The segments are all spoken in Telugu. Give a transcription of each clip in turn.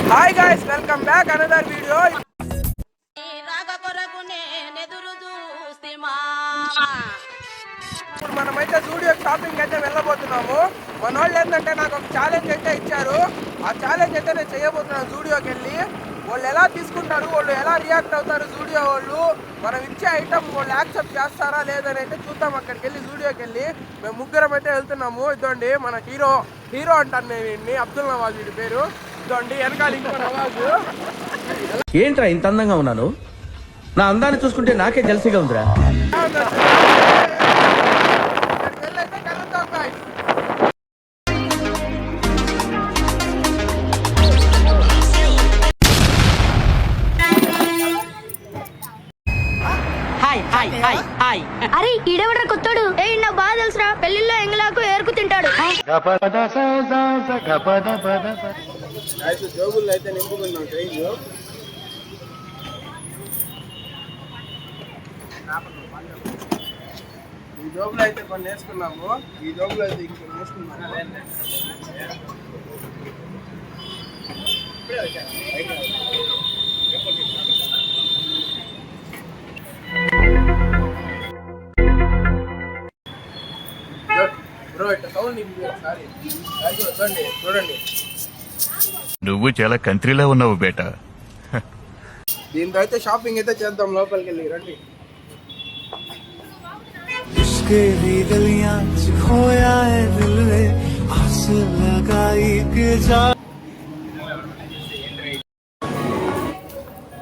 Hi guys, welcome back another video. ఇప్పుడు మనమైతే జూడియో షాపింగ్ అయితే వెళ్ళబోతున్నాము. మన వాళ్ళు ఏంటంటే నాకు ఒక ఛాలెంజ్ అయితే ఇచ్చారు. ఆ ఛాలెంజ్ అయితే నేను చేయబోతున్నాను. జూడియోకి వెళ్ళి వాళ్ళు ఎలా తీసుకుంటారు, వాళ్ళు ఎలా రియాక్ట్ అవుతారు, జూడియో వాళ్ళు మనం ఇచ్చే ఐటమ్ వాళ్ళు యాక్సెప్ట్ చేస్తారా లేదని అయితే చూద్దాం. అక్కడికి వెళ్ళి జూడియోకి వెళ్ళి మేము ముగ్గురం అయితే వెళ్తున్నాము. ఇదండి మన హీరో అంటాను నేను వీడిని, అబ్దుల్ నవాజ్ వీడి పేరు. ఇదండి వెనకాల ఇంకో నవాజు. ఏంట్రా ఇంత అందంగా ఉన్నాను? నా అందాన్ని చూసుకుంటే నాకే జలసిగా ఉందిరా. అరే ఈడెవడ్రా కొత్తాడు? ఏ నా బాగా తెలుసురా, పెళ్లిలో ఎంగలాకు ఏరుకు తింటాడు. జోబుల్లో అయితే నింపుకున్నాం ట్రైన్. ఈ జోబులు అయితే కొన్ని వేసుకున్నాము, ఈ జోబులు అయితే ఇంకొన్ని వేసుకున్నాము. చూడండి, నువ్వు చాలా కంట్రీలో ఉన్నావు బేటా. దీంతో అయితే షాపింగ్ అయితే చేద్దాం. లోపలికి వెళ్ళి రండి.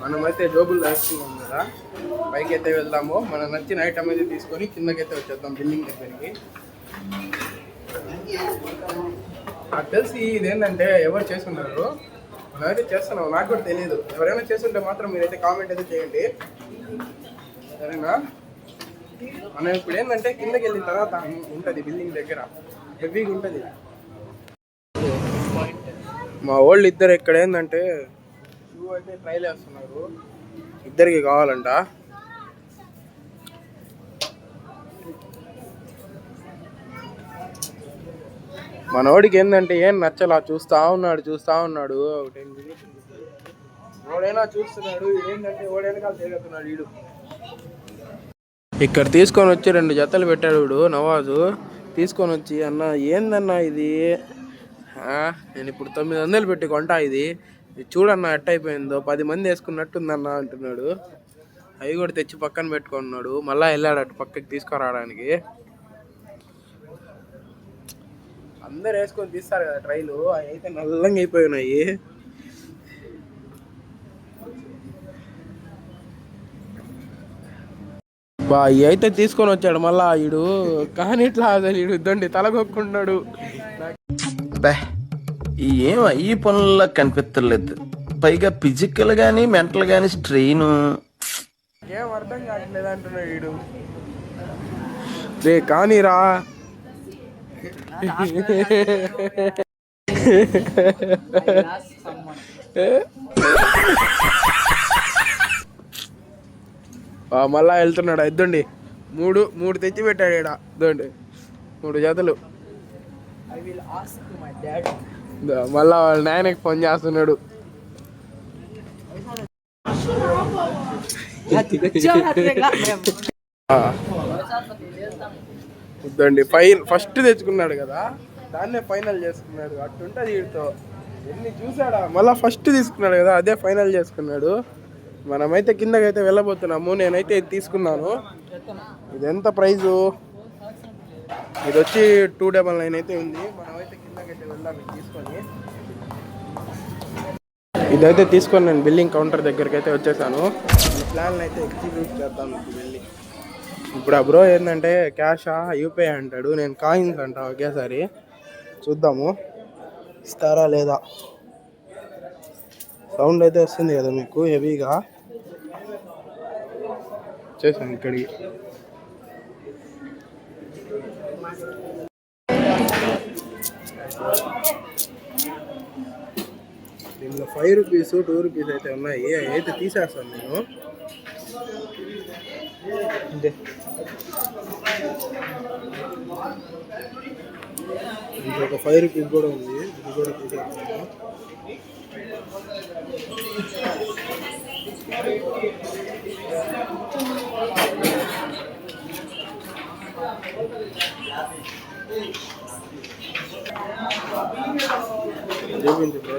మనమైతే జోబుల్లో వేసుకున్నాం కదా, పైకి అయితే వెళ్దాము. మనం నచ్చిన ఐటమ్ అయితే తీసుకొని కిందకైతే వచ్చేద్దాం బిల్డింగ్ దగ్గరికి. నాకు తెలిసి ఇదేంటంటే ఎవరు చేస్తున్నారు, మనమైతే చేస్తున్నాం, నాకు కూడా తెలియదు. ఎవరైనా చేస్తుంటే మాత్రం మీరైతే కామెంట్ అయితే చేయండి, సరేనా? మనం ఇప్పుడు ఏంటంటే కిందకి వెళ్ళిన తర్వాత ఉంటుంది బిల్డింగ్ దగ్గర, హెవీగా ఉంటుంది. మా వాళ్ళు ఇద్దరు ఇక్కడ ఏంటంటే షూ అయితే ట్రైల్ వేస్తున్నారు, ఇద్దరికి కావాలంట. మనోడికి ఏంటంటే ఏం నచ్చలా, చూస్తా ఉన్నాడు. ఓడైనా చూస్తున్నాడు, ఏంటంటే ఓడైనా తిరుగుతున్నాడు వీడు. ఇక్కడ తీసుకొని వచ్చి 2 జతలు పెట్టాడు వీడు నవాజు. తీసుకొని వచ్చి, అన్న ఏందన్నా ఇది, నేను ఇప్పుడు 900 పెట్టి కొంటా, ఇది చూడన్నా ఎట్ట అయిపోయిందో, 10 మంది వేసుకున్నట్టుందన్న అంటున్నాడు. అవి కూడా తెచ్చి పక్కన పెట్టుకున్నాడు. మళ్ళీ వెళ్ళాడు అటు పక్కకి తీసుకురావడానికి. అందరు వేసుకొని తీస్తారు కదా ట్రైలు, అవి అయితే నల్లంగా అయిపోయినాయి. ఇవి అయితే తీసుకొని వచ్చాడు మళ్ళా వీడు. కానీ ఇట్లా అసలు వీడు ఇద్దండి తలగొక్కున్నాడు. ఏం ఈ పనుల్లో కనిపించలేదు. పైగా ఫిజికల్ గానీ మెంటల్ గానీ స్ట్రెయిన్. ఏం అర్థం కావట్లేదు అంటున్నాడు వీడు. రే కానీరా. మళ్ళా వెళ్తున్నాడు. ఇద్దండి మూడు తెచ్చి పెట్టాడు ఈడ. ఇద్దండి 3 జతలు. మళ్ళా వాళ్ళ నాయనకి ఫోన్ చేస్తున్నాడు. ఇద్దండి ఫస్ట్ తెచ్చుకున్నాడు కదా, దాన్నే ఫైనల్ చేసుకున్నాడు. అట్టుంటది వీడితో, ఎన్ని చూసాడా. మళ్ళా ఫస్ట్ తీసుకున్నాడు కదా, అదే ఫైనల్ చేసుకున్నాడు. మనమైతే కిందకైతే వెళ్ళబోతున్నాము. నేనైతే ఇది తీసుకున్నాను. ఇది ఎంత ప్రైజు? ఇది వచ్చి 299 అయితే ఉంది. మనమైతే కిందకైతే వెళ్దాం ఇది తీసుకొని. ఇదైతే తీసుకొని నేను బిల్లింగ్ కౌంటర్ దగ్గరికి అయితే వచ్చేసాను. ఈ ప్లాన్ అయితే ఎగ్జిక్యూట్ చేద్దాం ఇప్పుడు వెళ్ళి. ఇప్పుడు ఆ బ్రో ఏంటంటే క్యాషా యూపీఐ అంటాడు, నేను కాయిన్స్ అంటా ఒకేసారి. చూద్దాము ఇస్తారా లేదా. సౌండ్ అయితే వస్తుంది కదా మీకు హెవీగా. చేసాను ఇక్కడికి. దీనిలో 5 రూపీస్ 2 రూపీస్ అయితే ఉన్నాయి. అయితే తీసేస్తాను నేను. ఇంకొక 5 రూపీస్ కూడా ఉంది, ఇది కూడా తీసేస్తాను.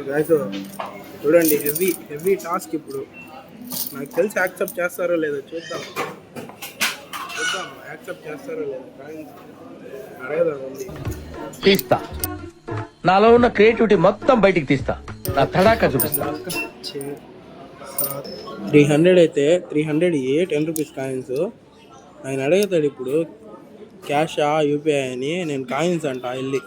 గైస్ చూడండి, హెవీ టాస్క్. ఇప్పుడు నాకు తెలిసి యాక్సెప్ట్ చేస్తారో లేదో చూద్దాం. యాక్సెప్ట్ చేస్తారో లేదో కానీ అడగదామండి. తీస్తా, నాలో ఉన్న క్రియేటివిటీ మొత్తం బయటికి తీస్తా, నా తడాకా చూపిస్తా. 300 అయితే 300 10 రూపీస్ కాయిన్స్. ఆయన అడుగుతాడు ఇప్పుడు క్యాషా యూపీఐ అని. నేను కాయిన్స్ అంట వెళ్ళి.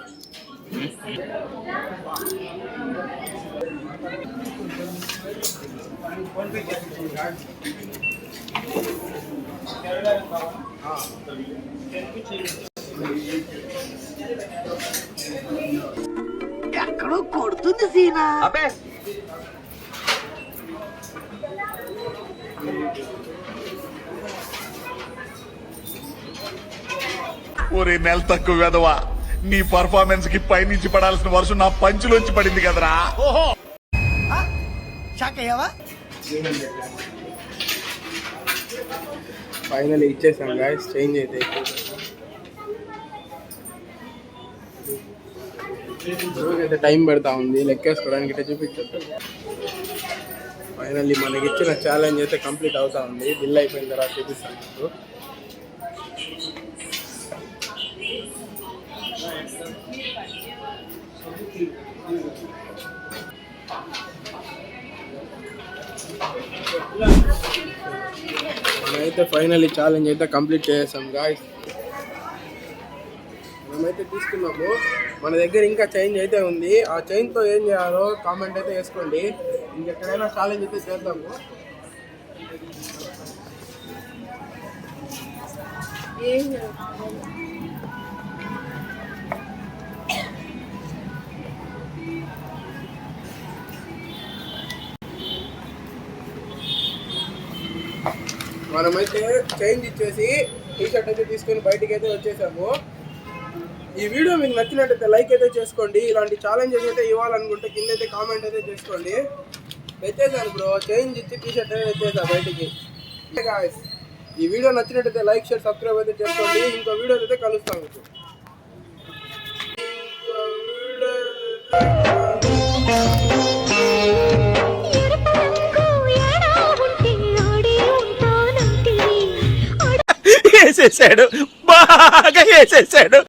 ఎక్కడో కొడుతుంది సీనా. ఒరే నెల తక్కువ వెదవా, నీ పర్ఫార్మెన్స్ కి పైనుంచి పడాల్సిన వర్షం నా పంచులోంచి పడింది కదరా. షాక్ అయ్యావా? ఫైనల్ ఇచ్చేసాం గాయస్. చేంజ్ అయితే రోజైతే టైం పెడతా ఉంది లెక్కేసుకోవడానికి. ఇట్లా చూపించారు. ఫైనల్లీ మనకి ఇచ్చిన ఛాలెంజ్ అయితే కంప్లీట్ అవుతా ఉంది. బిల్ అయిపోయిన తర్వాత చూపిస్తాను మీకు. మనమైతే ఫైనల్లీ ఛాలెంజ్ అయితే కంప్లీట్ చేసాం గాయ్స్. మనమైతే తీసుకున్నాము. మన దగ్గర ఇంకా చేంజ్ అయితే ఉంది. ఆ చేంజ్తో ఏం చేయాలో కామెంట్ అయితే వేసుకోండి. ఇంకెక్కడైనా ఛాలెంజ్ అయితే చేద్దాము. మనమైతే చేంజ్ ఇచ్చేసి టీషర్ట్ అయితే తీసుకొని బయటికి అయితే వచ్చేసాము. ఈ వీడియో మీకు నచ్చినట్టయితే లైక్ అయితే చేసుకోండి. ఇలాంటి ఛాలెంజెస్ అయితే ఇవ్వాలనుకుంటే కింద అయితే కామెంట్ అయితే చేసుకోండి. తెచ్చేసాను బ్రో, చేంజ్ ఇచ్చి టీషర్ట్ అయితే తెచ్చేసా బయటికి. ఈ వీడియో నచ్చినట్టయితే లైక్ షేర్ సబ్స్క్రైబ్ అయితే చేసుకోండి. ఇంకో వీడియో అయితే కలుస్తాం మీకు. వేసేసాడు, బాగా వేసేసాడు.